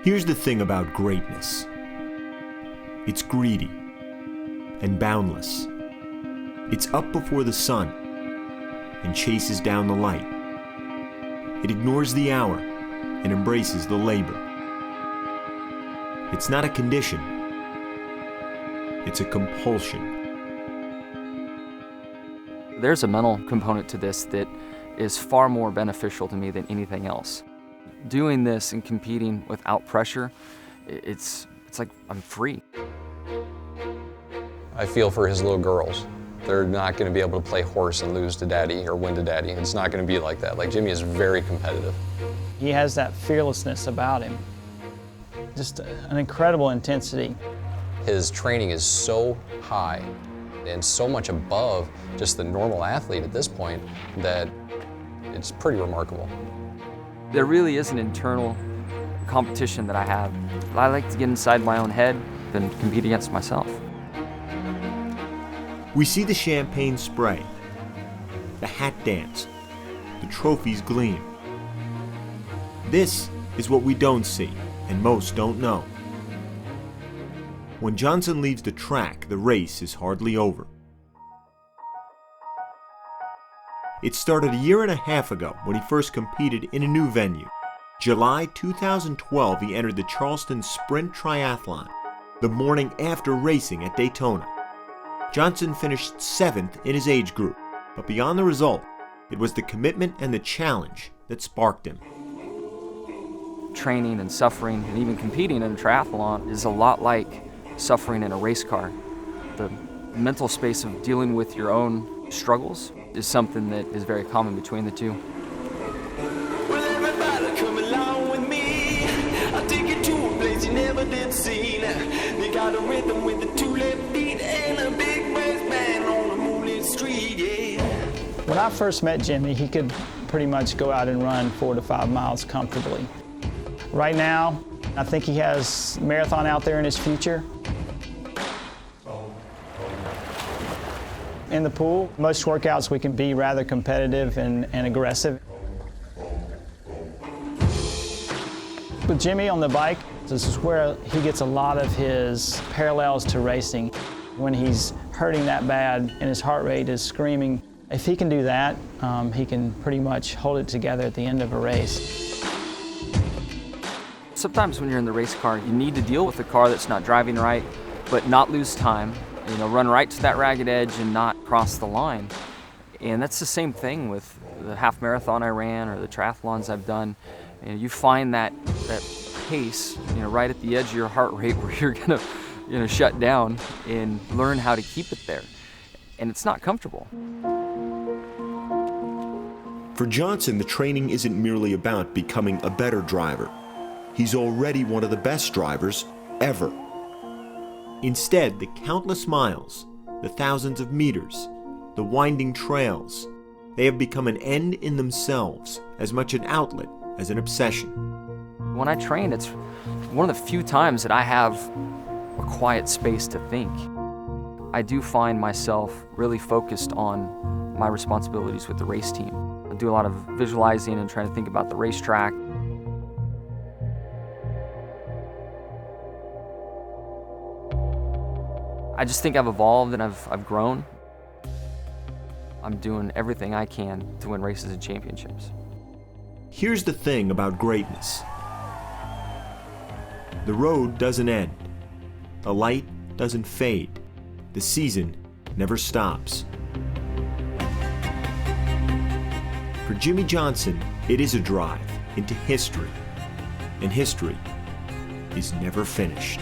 Here's the thing about greatness. It's greedy and boundless. It's up before the sun and chases down the light. It ignores the hour and embraces the labor. It's not a condition. It's a compulsion. There's a mental component to this that is far more beneficial to me than anything else. Doing this and competing without pressure, it's like I'm free. I feel for his little girls. They're not going to be able to play horse and lose to daddy or win to daddy. It's not going to be like that. Like, Jimmy is very competitive. He has that fearlessness about him. Just an incredible intensity. His training is so high and so much above just the normal athlete at this point that it's pretty remarkable. There really is an internal competition that I have. I like to get inside my own head and compete against myself. We see the champagne spray, the hat dance, the trophies gleam. This is what we don't see, and most don't know. When Johnson leaves the track, the race is hardly over. It started a year and a half ago when he first competed in a new venue. July 2012, he entered the Charleston Sprint Triathlon, the morning after racing at Daytona. Johnson finished 7th in his age group, but beyond the result, it was the commitment and the challenge that sparked him. Training and suffering and even competing in a triathlon is a lot like suffering in a race car. The mental space of dealing with your own struggles is something that is very common between the two. Well, everybody come along with me. I'll take you to a place you never did see. They got a rhythm with the two left feet and a big brass band on a moonlit street, yeah. When I first met Jimmy, he could pretty much go out and run 4 to 5 miles comfortably. Right now, I think he has marathon out there in his future. In the pool, most workouts we can be rather competitive and aggressive. With Jimmy on the bike, this is where he gets a lot of his parallels to racing. When he's hurting that bad and his heart rate is screaming, if he can do that, he can pretty much hold it together at the end of a race. Sometimes when you're in the race car, you need to deal with a car that's not driving right, but not lose time. Run right to that ragged edge and not cross the line. And that's the same thing with the half marathon I ran or the triathlons I've done. You find that pace, right at the edge of your heart rate where you're gonna shut down and learn how to keep it there. And it's not comfortable. For Johnson, the training isn't merely about becoming a better driver. He's already one of the best drivers ever. Instead, the countless miles, the thousands of meters, the winding trails, they have become an end in themselves, as much an outlet as an obsession. When I train, it's one of the few times that I have a quiet space to think. I do find myself really focused on my responsibilities with the race team. I do a lot of visualizing and trying to think about the racetrack. I just think I've evolved and I've grown. I'm doing everything I can to win races and championships. Here's the thing about greatness. The road doesn't end. The light doesn't fade. The season never stops. For Jimmy Johnson, it is a drive into history. And history is never finished.